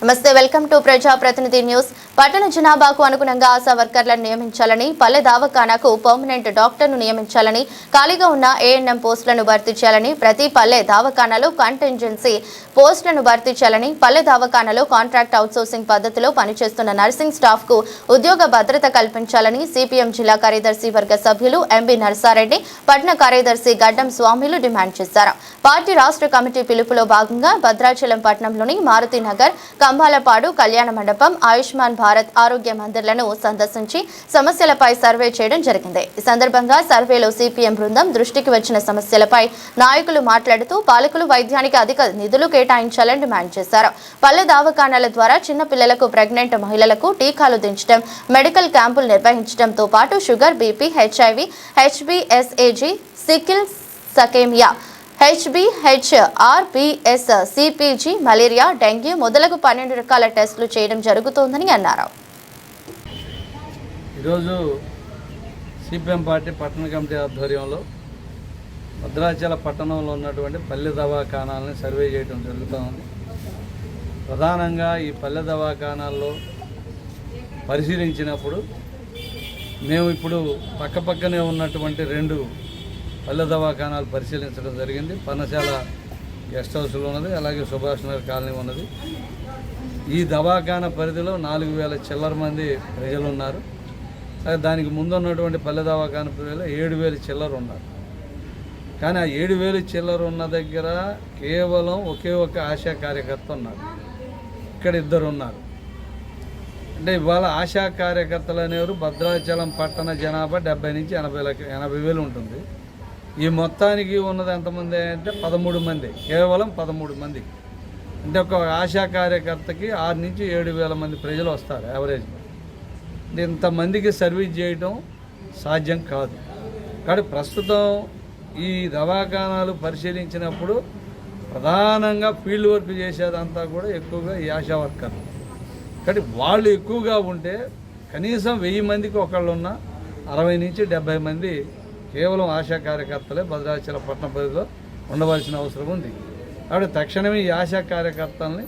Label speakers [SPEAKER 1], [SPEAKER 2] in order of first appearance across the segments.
[SPEAKER 1] నమస్తే, welcome to ప్రజా ప్రతినిధి న్యూస్. పట్టణ జనాభాకు అనుగుణంగా ఆశా వర్కర్లను నియమించాలని, పల్లె దవాఖానాకు పర్మనెంట్ డాక్టర్ను నియమించాలని, ఖాళీగా ఉన్న ఏఎన్ఎం పోస్టులను భర్తీ చేయాలని, ప్రతి పల్లె దవాఖానాలో కంటింజెన్సీ పోస్టులను భర్తీ చేయాలని, పల్లె దవాఖానాలో కాంట్రాక్ట్ అవుట్సోర్సింగ్ పద్ధతిలో పనిచేస్తున్న నర్సింగ్ స్టాఫ్ కు ఉద్యోగ భద్రత కల్పించాలని సిపిఎం జిల్లా కార్యదర్శి వర్గ సభ్యులు ఎంబి నర్సారెడ్డి, పట్టణ కార్యదర్శి గడ్డం స్వామిలు డిమాండ్ చేశారు. పార్టీ రాష్ట్ర కమిటీ పిలుపులో భాగంగా భద్రాచలం పట్టణంలోని మారుతినగర్, కంబాలపాడు, కళ్యాణ మండపం, ఆయుష్మాన్ భారత్ ఆరోగ్య మందిర్లను సందర్శించి సమస్యలపై సర్వే చేయడం జరిగింది. ఈ సందర్భంగా సర్వేలో సిపిఎం బృందం దృష్టికి వచ్చిన సమస్యలపై నాయకులు మాట్లాడుతూ పాలకులు వైద్యానికి అధిక నిధులు కేటాయించాలని డిమాండ్ చేశారు. పల్లె దవాఖానాల ద్వారా చిన్న పిల్లలకు, ప్రెగ్నెంట్ మహిళలకు టీకాలు దించడం, మెడికల్ క్యాంపులు నిర్వహించడంతో పాటు షుగర్, బీపీ, హెచ్ఐవి, హెచ్బిఎస్ఏజీ, సికిల్ సకేమియా, హెచ్బిహెచ్ఆర్పిఎస్, సిపిజి, మలేరియా, డెంగ్యూ మొదలగు 12 రకాల టెస్టులు చేయడం జరుగుతోందని అన్నారు.
[SPEAKER 2] ఈరోజు సిపిఎం పార్టీ పట్టణ కమిటీ ఆధ్వర్యంలో భద్రాచల పట్టణంలో ఉన్నటువంటి పల్లె దవాఖానాలని సర్వే చేయడం జరుగుతోంది. ప్రధానంగా ఈ పల్లె దవాఖానాల్లో పరిశీలించినప్పుడు మేము ఇప్పుడు పక్కపక్కనే ఉన్నటువంటి 2 పల్లె దవాఖానాలు పరిశీలించడం జరిగింది. పన్నశాల గెస్ట్ హౌస్లో ఉన్నది, అలాగే సుభాష్ నగర్ కాలనీ ఉన్నది. ఈ దవాఖానా పరిధిలో 4000 చిల్లర మంది ప్రజలు ఉన్నారు. దానికి ముందు ఉన్నటువంటి పల్లె దవాఖానా పరిధిలో 7000 చిల్లర ఉన్నారు. కానీ ఆ 7000 చిల్లర ఉన్న దగ్గర కేవలం ఒకే ఒక ఆశా కార్యకర్త ఉన్నారు. ఇక్కడ 2 ఉన్నారు. అంటే ఇవాళ ఆశా కార్యకర్తలు అనేవారు భద్రాచలం పట్టణ జనాభా 70 నుంచి 80,000 ఉంటుంది. ఈ మొత్తానికి ఉన్నది ఎంతమంది అంటే 13 మంది, కేవలం 13 మంది. అంటే ఒక ఆశా కార్యకర్తకి 6 నుంచి 7,000 మంది ప్రజలు వస్తారు యావరేజ్. ఇంతమందికి సర్వీస్ చేయడం సాధ్యం కాదు. కానీ ప్రస్తుతం ఈ దవాఖానాలు పరిశీలించినప్పుడు ప్రధానంగా ఫీల్డ్ వర్క్ చేసేదంతా కూడా ఎక్కువగా ఈ ఆశా వర్కర్లు. కానీ వాళ్ళు ఎక్కువగా ఉంటే కనీసం 1000 మందికి ఒకళ్ళు ఉన్న 60 నుంచి 70 మంది కేవలం ఆశా కార్యకర్తలే భద్రాచల పట్టణ పరిధిలో ఉండవలసిన అవసరం ఉంది. కాబట్టి తక్షణమే ఈ ఆశా కార్యకర్తల్ని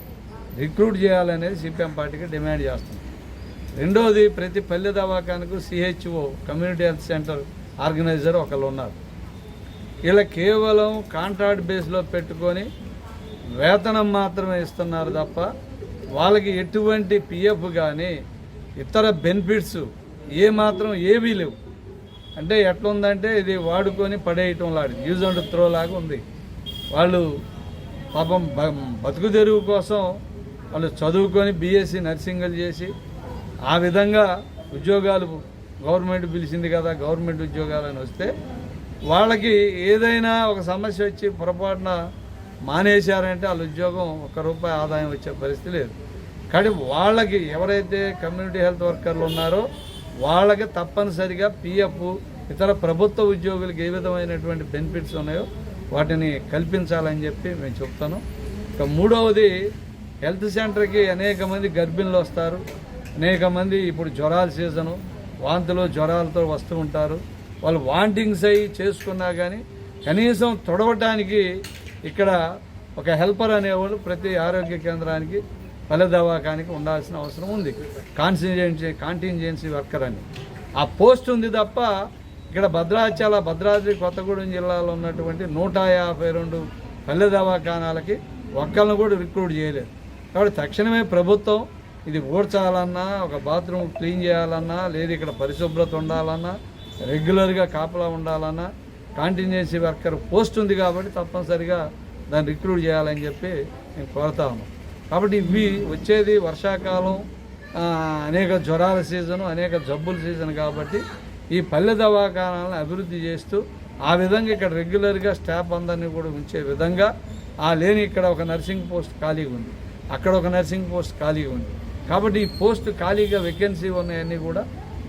[SPEAKER 2] రిక్రూట్ చేయాలనేది సిపిఎం పార్టీకి డిమాండ్ చేస్తుంది. రెండోది, ప్రతి పల్లె దవాఖానకు CHO, community health centre organiser ఒకళ్ళు ఉన్నారు. ఇలా కేవలం కాంట్రాక్ట్ బేస్లో పెట్టుకొని వేతనం మాత్రమే ఇస్తున్నారు తప్ప వాళ్ళకి ఎటువంటి పిఎఫ్ కానీ ఇతర బెనిఫిట్స్ ఏమాత్రం ఏవీ లేవు. అంటే ఎట్లుందంటే ఇది వాడుకొని పడేయటం లాంటి యూజ్ అండ్ త్రో లాగా ఉంది. వాళ్ళు పాపం బతుకు తెరువు కోసం వాళ్ళు చదువుకొని బీఎస్సీ నర్సింగ్లు చేసి ఆ విధంగా ఉద్యోగాలు గవర్నమెంట్ పిలిచింది కదా, గవర్నమెంట్ ఉద్యోగాలని వస్తే వాళ్ళకి ఏదైనా ఒక సమస్య వచ్చి పొరపాటున మానేశారంటే వాళ్ళ ఉద్యోగం ₹1 ఆదాయం వచ్చే పరిస్థితి లేదు. కానీ వాళ్ళకి ఎవరైతే కమ్యూనిటీ హెల్త్ వర్కర్లు ఉన్నారో వాళ్ళకి తప్పనిసరిగా పిఎఫ్, ఇతర ప్రభుత్వ ఉద్యోగులకు ఏ విధమైనటువంటి బెనిఫిట్స్ ఉన్నాయో వాటిని కల్పించాలని చెప్పి మేము చెప్తాను. ఇక మూడవది, హెల్త్ సెంటర్కి అనేక మంది గర్భిణులు వస్తారు, అనేక మంది ఇప్పుడు జ్వరాల సీజను, వాంతులు జ్వరాలతో వస్తూ ఉంటారు. వాళ్ళు వాంటింగ్స్ అయ్యి చేసుకున్నా కానీ కనీసం తొడవటానికి ఇక్కడ ఒక హెల్పర్ అనేవాళ్ళు ప్రతి ఆరోగ్య కేంద్రానికి, పల్లె దవాఖానికి ఉండాల్సిన అవసరం ఉంది. కాంటింజెన్సీ వర్కర్ అని ఆ పోస్ట్ ఉంది తప్ప ఇక్కడ భద్రాద్రి కొత్తగూడెం జిల్లాలో ఉన్నటువంటి 152 పల్లె దవాఖానాలకి ఒక్కళ్ళను కూడా రిక్రూట్ చేయలేదు. కాబట్టి తక్షణమే ప్రభుత్వం ఇది ఊడ్చాలన్నా, ఒక బాత్రూమ్ క్లీన్ చేయాలన్నా, లేదు ఇక్కడ పరిశుభ్రత ఉండాలన్నా, రెగ్యులర్గా కాపలా ఉండాలన్నా కాంటింజెన్సీ వర్కర్ పోస్ట్ ఉంది కాబట్టి తప్పనిసరిగా దాన్ని రిక్రూట్ చేయాలని చెప్పి నేను కోరుతా ఉన్నాను. కాబట్టి ఇవి వచ్చేది వర్షాకాలం, అనేక జ్వరాల సీజను, అనేక జబ్బుల సీజన్. కాబట్టి ఈ పల్లె దవాఖానాలను అభివృద్ధి చేస్తూ ఆ విధంగా ఇక్కడ రెగ్యులర్గా స్టాఫ్ అందరినీ కూడా ఉంచే విధంగా లేని ఇక్కడ ఒక నర్సింగ్ పోస్ట్ ఖాళీగా ఉంది, అక్కడ ఒక నర్సింగ్ పోస్ట్ ఖాళీగా ఉంది. కాబట్టి ఈ పోస్ట్ ఖాళీగా వేకెన్సీ ఉన్నాయన్నీ కూడా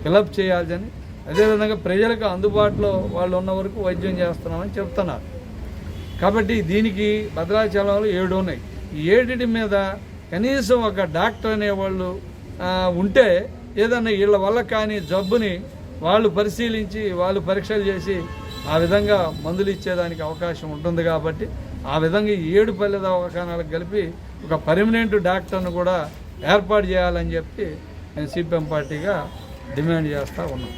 [SPEAKER 2] ఫిలప్ చేయాలని, అదేవిధంగా ప్రజలకు అందుబాటులో వాళ్ళు ఉన్న వరకు వైద్యం చేస్తున్నామని చెప్తున్నారు. కాబట్టి దీనికి భద్రాచలంలో 7 ఉన్నాయి. ఈ 7 మీద కనీసం ఒక డాక్టర్ అనేవాళ్ళు ఉంటే ఏదన్నా వీళ్ళ వల్ల కానీ జబ్బుని వాళ్ళు పరిశీలించి వాళ్ళు పరీక్షలు చేసి ఆ విధంగా మందులు ఇచ్చేదానికి అవకాశం ఉంటుంది. కాబట్టి ఆ విధంగా 7 పల్లె దవాఖానాలకు కలిపి ఒక పర్మనెంట్ డాక్టర్ను కూడా ఏర్పాటు చేయాలని చెప్పి నేను సిపిఎం పార్టీగా డిమాండ్ చేస్తూ ఉన్నాం.